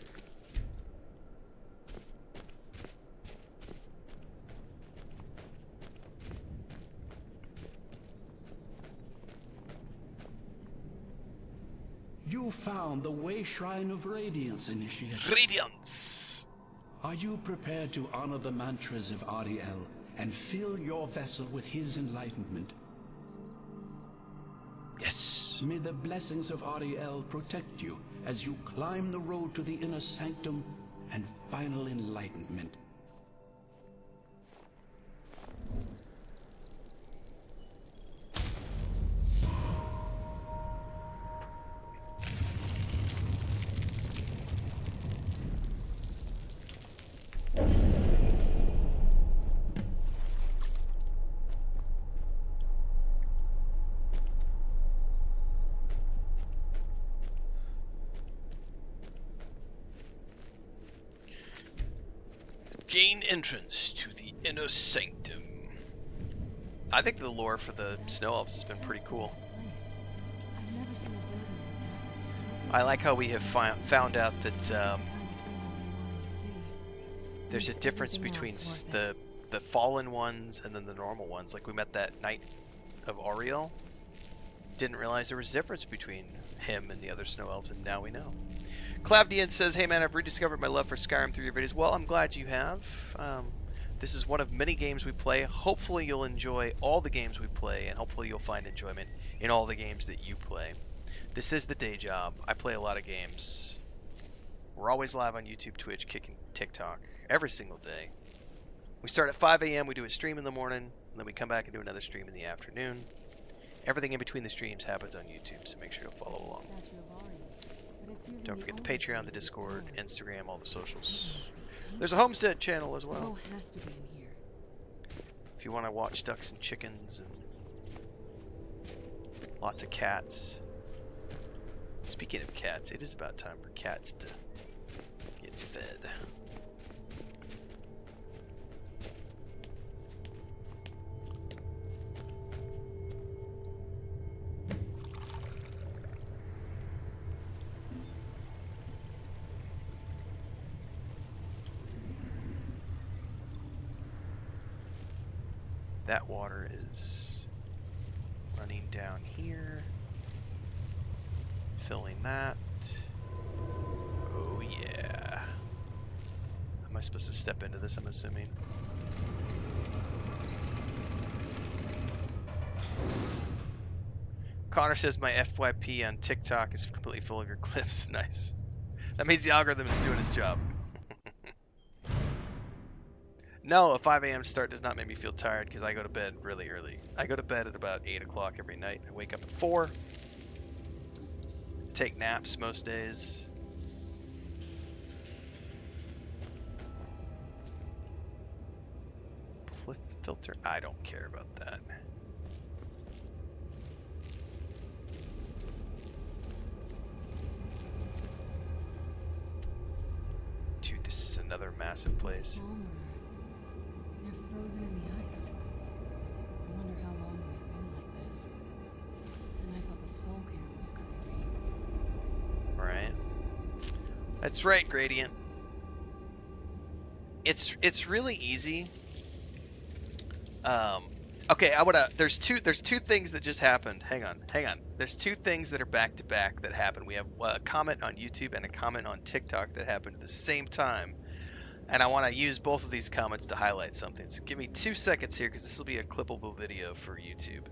You found the Way Shrine of Radiance, Initiate. Radiance! Are you prepared to honor the mantras of Ariel and fill your vessel with his enlightenment? Yes. May the blessings of Ariel protect you as you climb the road to the inner sanctum and final enlightenment. 。 . 。 . 。 . 。 . . . . . . . . . . . . . . . . . . . . . . . . . . . . . . . . . . . . . . . . . 。 . . . . . 。 . Gain entrance to the inner sanctum. I think the lore for the Snow Elves has been pretty cool. I've never seen a building like that. I like how we have found out that there's a difference between the fallen ones and then the normal ones. Like we met that Knight of Auriel. Didn't realize there was a difference between him and the other Snow Elves, and now we know. Clavdian says, hey man, I've rediscovered my love for Skyrim through your videos. Well, I'm glad you have. This is one of many games we play. Hopefully you'll enjoy all the games we play, and hopefully you'll find enjoyment in all the games that you play. This is the day job. I play a lot of games. We're always live on YouTube, Twitch, Kick, and TikTok every single day. We start at 5 a.m., we do a stream in the morning, and then we come back and do another stream in the afternoon. Everything in between the streams happens on YouTube, so make sure you'll follow along. Don't forget the Patreon, the Discord, Instagram, all the socials. There's a Homestead channel as well. If you want to watch ducks and chickens and lots of cats. Speaking of cats, it is about time for cats to get fed. That water is running down here, filling that. Oh yeah. Am I supposed to step into this, I'm assuming? Connor says my FYP on TikTok is completely full of your clips. Nice. That means the algorithm is doing its job. No, a 5 a.m. start does not make me feel tired because I go to bed really early. I go to bed at about 8 o'clock every night. I wake up at 4. Take naps most days. Plith filter? I don't care about that. Dude, this is another massive place. They're frozen in the ice. I wonder how long they've been like this. And I thought the soul camp was creepy. Right. That's right, Gradient. It's really easy. Okay, there's two things that just happened. Hang on. There's two things that are back to back that happened. We have a comment on YouTube and a comment on TikTok that happened at the same time. And I want to use both of these comments to highlight something. So give me 2 seconds here, because this will be a clippable video for YouTube.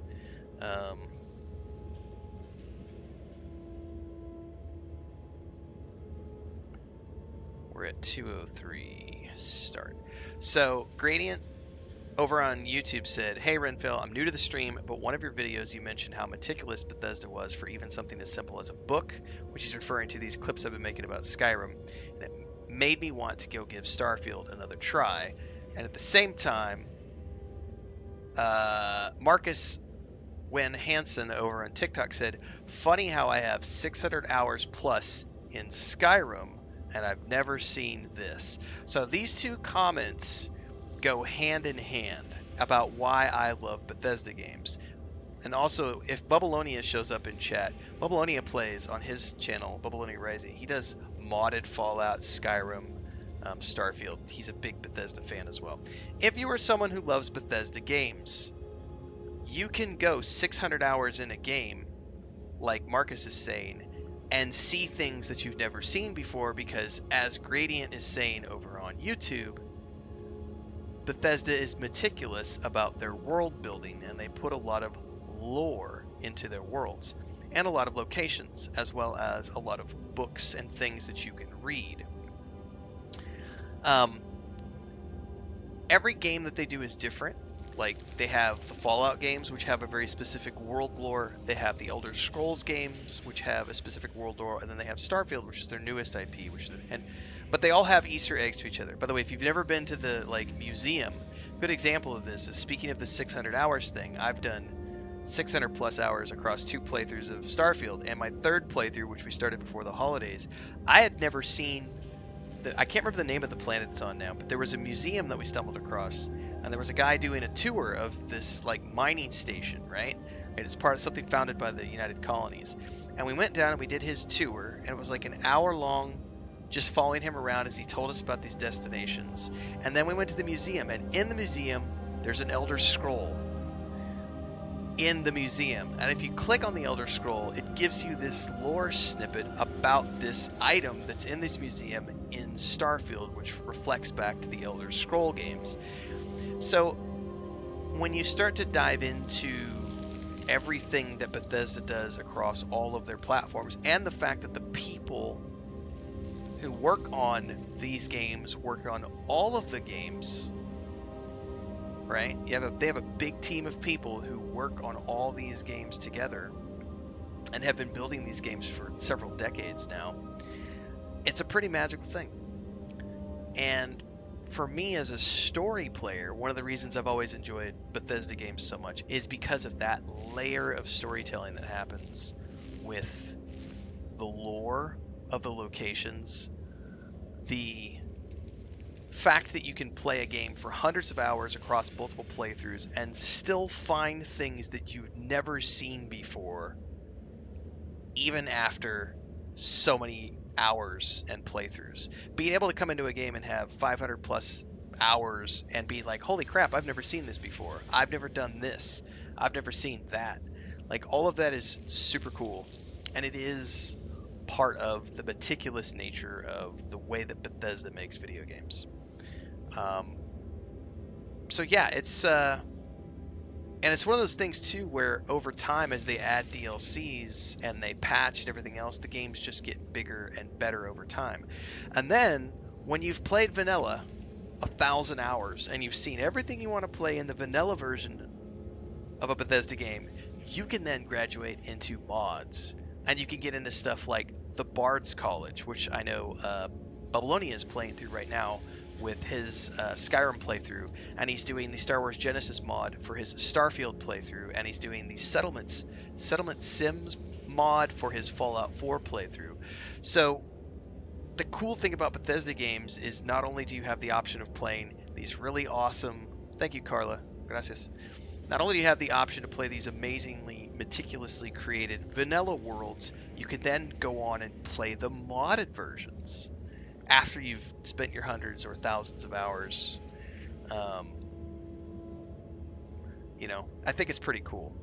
We're at 2:03. Start. So Gradient over on YouTube said, hey Renfail, I'm new to the stream, but one of your videos you mentioned how meticulous Bethesda was for even something as simple as a book, which he's referring to these clips I've been making about Skyrim. And it made me want to go give Starfield another try. And at the same time, Marcus Wen Hansen over on TikTok said, funny how I have 600 hours plus in Skyrim and I've never seen this. So these two comments go hand in hand about why I love Bethesda games. And also, if Bubbleonia shows up in chat, Bubbleonia plays on his channel, Bubbleonia Rising. He does modded Fallout, Skyrim, Starfield. He's a big Bethesda fan as well. If you are someone who loves Bethesda games, you can go 600 hours in a game, like Marcus is saying, and see things that you've never seen before, because as Gradient is saying over on YouTube, Bethesda is meticulous about their world building, and they put a lot of lore into their worlds, and a lot of locations, as well as a lot of books and things that you can read. Every game that they do is different. Like, they have the Fallout games, which have a very specific world lore. They have the Elder Scrolls games, which have a specific world lore, and then they have Starfield, which is their newest IP, but they all have Easter eggs to each other. By the way, if you've never been to the museum, a good example of this is, speaking of the 600 hours thing, I've done 600 plus hours across 2 playthroughs of Starfield, and my 3rd playthrough, which we started before the holidays, I had never seen I can't remember the name of the planet it's on now, but there was a museum that we stumbled across, and there was a guy doing a tour of this like mining station, right? And it's part of something founded by the United Colonies. And we went down and we did his tour, and it was like an hour long, just following him around as he told us about these destinations. And then we went to the museum, and in the museum, there's an Elder Scroll in the museum. And if you click on the Elder Scroll, it gives you this lore snippet about this item that's in this museum in Starfield, which reflects back to the Elder Scroll games. So when you start to dive into everything that Bethesda does across all of their platforms, and the fact that the people who work on these games work on all of the games, right? They have a big team of people who work on all these games together and have been building these games for several decades now. It's a pretty magical thing. And for me as a story player, one of the reasons I've always enjoyed Bethesda games so much is because of that layer of storytelling that happens with the lore of the locations, the fact that you can play a game for hundreds of hours across multiple playthroughs and still find things that you've never seen before, even after so many hours and playthroughs. Being able to come into a game and have 500 plus hours and be like, holy crap, I've never seen this before. I've never done this. I've never seen that. Like, all of that is super cool. And it is part of the meticulous nature of the way that Bethesda makes video games. So yeah, it's and it's one of those things too where over time, as they add DLCs and they patch and everything else, the games just get bigger and better over time. And then when you've played vanilla 1,000 hours and you've seen everything you want to play in the vanilla version of a Bethesda game, you can then graduate into mods, and you can get into stuff like the Bard's College, which I know Babylonia is playing through right now with his Skyrim playthrough, and he's doing the Star Wars Genesis mod for his Starfield playthrough, and he's doing the Settlement Sims mod for his Fallout 4 playthrough. So the cool thing about Bethesda games is not only do you have the option of playing these really awesome, thank you Carla, gracias. Not only do you have the option to play these amazingly, meticulously created vanilla worlds, you can then go on and play the modded versions after you've spent your hundreds or thousands of hours. I think it's pretty cool.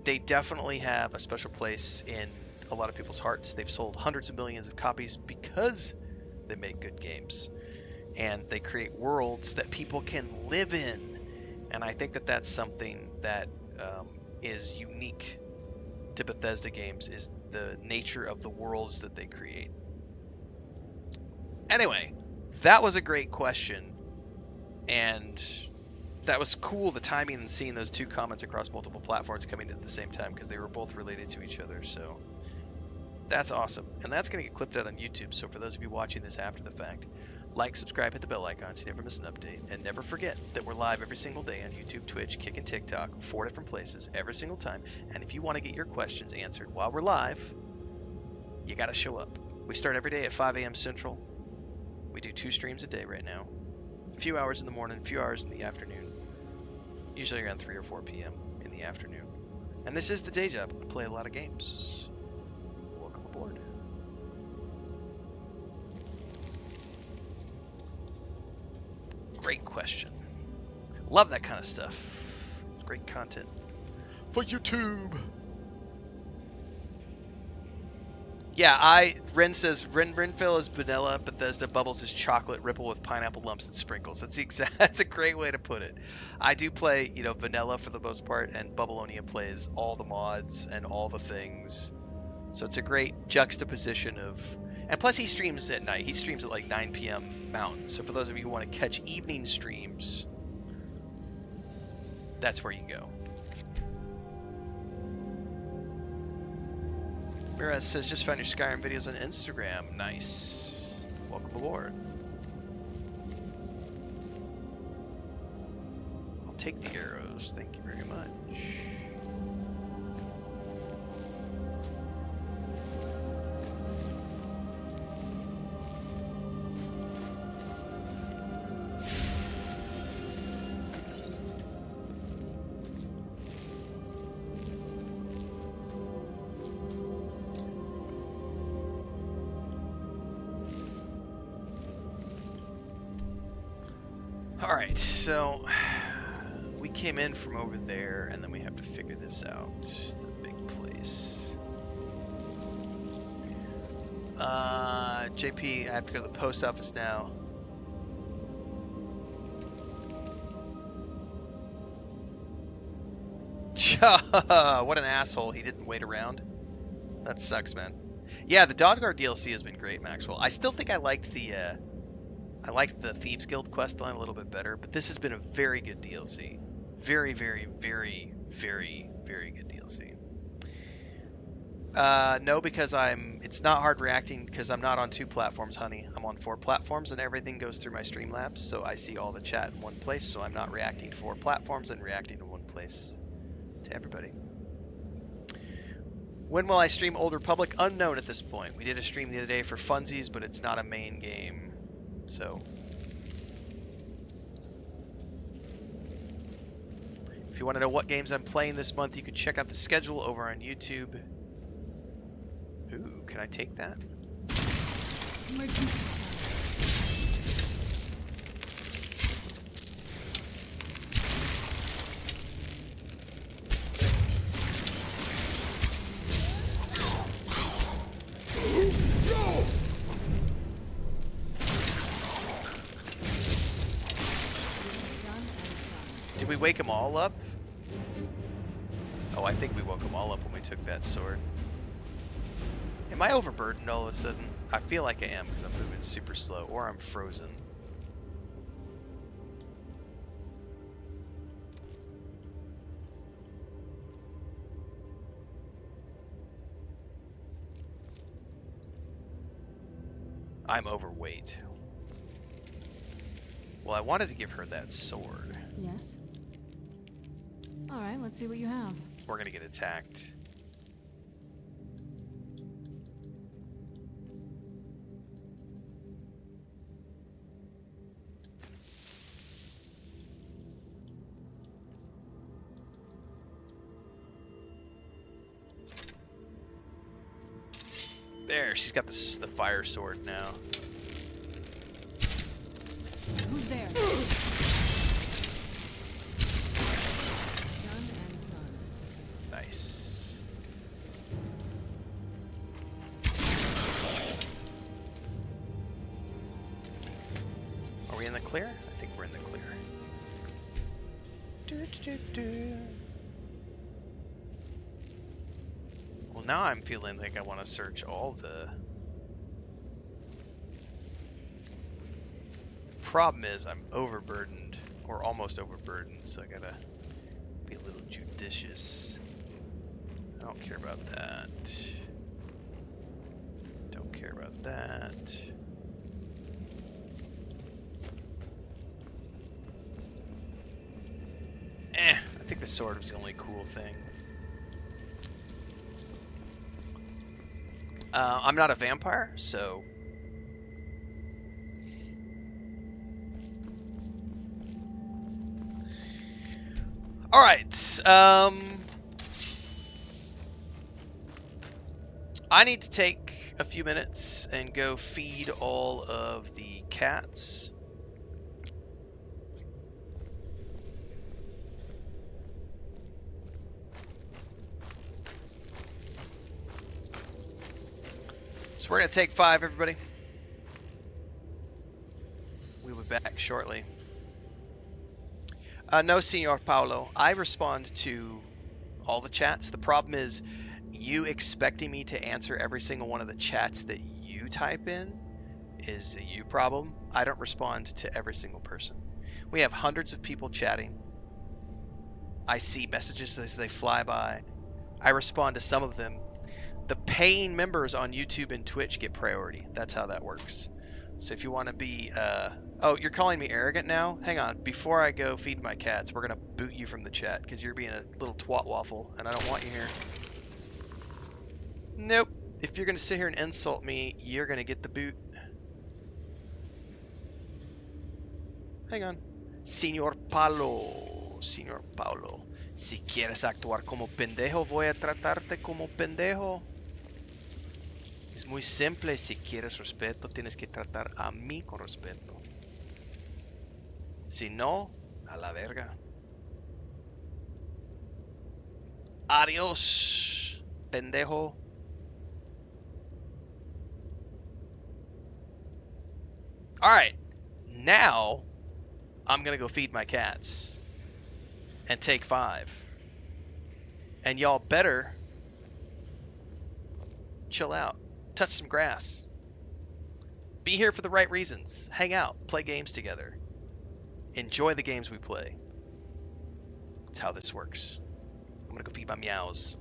They definitely have a special place in a lot of people's hearts. They've sold hundreds of millions of copies because they make good games. And they create worlds that people can live in. And I think that that's something that is unique to Bethesda games, is the nature of the worlds that they create. Anyway, that was a great question. And that was cool, the timing and seeing those two comments across multiple platforms coming at the same time, because they were both related to each other. So that's awesome. And that's going to get clipped out on YouTube. So for those of you watching this after the fact, like, subscribe, hit the bell icon so you never miss an update. And never forget that we're live every single day on YouTube, Twitch, Kick, and TikTok, 4 different places, every single time. And if you want to get your questions answered while we're live, you got to show up. We start every day at 5 a.m. Central. We do 2 streams a day right now. A few hours in the morning, a few hours in the afternoon. Usually around 3 or 4 p.m. in the afternoon. And this is the day job. I play a lot of games. Welcome aboard. Great question. Love that kind of stuff. Great content for YouTube. Yeah, Ren says Renfail is vanilla, Bethesda Bubbles is chocolate, Ripple with pineapple lumps and sprinkles. That's a great way to put it. I do play, vanilla for the most part, and Babylonia plays all the mods and all the things. So it's a great juxtaposition of, and plus he streams at night. He streams at like 9 p.m. Mountain. So for those of you who want to catch evening streams, that's where you go. Miraz says, just found your Skyrim videos on Instagram. Nice. Welcome aboard. I'll take the arrows. Thank you very much. Alright, so we came in from over there, and then we have to figure this out. It's a big place. JP, I have to go to the post office now. What an asshole. He didn't wait around. That sucks, man. Yeah, the Dawn Guard DLC has been great, Maxwell. I still think I liked the Thieves Guild quest line a little bit better, but this has been a very good DLC. Very, very, very, very, very good DLC. No, because it's not hard reacting because I'm not on 2 platforms, honey. I'm on 4 platforms and everything goes through my Streamlabs, so I see all the chat in one place, so I'm not reacting to 4 platforms and reacting to one place to everybody. When will I stream Old Republic? Unknown at this point. We did a stream the other day for funsies, but it's not a main game, so... If you want to know what games I'm playing this month, you can check out the schedule over on YouTube. Ooh, can I take that? Did we wake them all up? Oh, I think we woke them all up when we took that sword. Am I overburdened all of a sudden? I feel like I am because I'm moving super slow, or I'm frozen. I'm overweight. Well, I wanted to give her that sword. Yes? Alright, let's see what you have. We're gonna get attacked. There, she's got the fire sword now. Who's there? Done and done. Nice. Are we in the clear? I think we're in the clear. Well, now I'm feeling like I want to search all the... Problem is I'm overburdened, or almost overburdened, so I gotta be a little judicious. I don't care about that. Don't care about that. I think the sword was the only cool thing. I'm not a vampire, so... Alright, I need to take a few minutes and go feed all of the cats. So we're going to take 5, everybody. We'll be back shortly. No, Senor Paulo. I respond to all the chats. The problem is you expecting me to answer every single one of the chats that you type in is a you problem. I don't respond to every single person. We have hundreds of people chatting. I see messages as they fly by. I respond to some of them. The paying members on YouTube and Twitch get priority. That's how that works. So if you want to be... Oh, you're calling me arrogant now? Hang on. Before I go feed my cats, we're going to boot you from the chat because you're being a little twat waffle, and I don't want you here. Nope. If you're going to sit here and insult me, you're going to get the boot. Hang on. Señor Paulo. Señor Paulo. Si quieres actuar como pendejo, voy a tratarte como pendejo. Es muy simple. Si quieres respeto, tienes que tratar a mí con respeto. Si no, a la verga. Adios, pendejo. All right, now I'm gonna go feed my cats and take 5. And y'all better chill out, touch some grass, be here for the right reasons, hang out, play games together, enjoy the games we play. That's how this works. I'm gonna go feed my meows.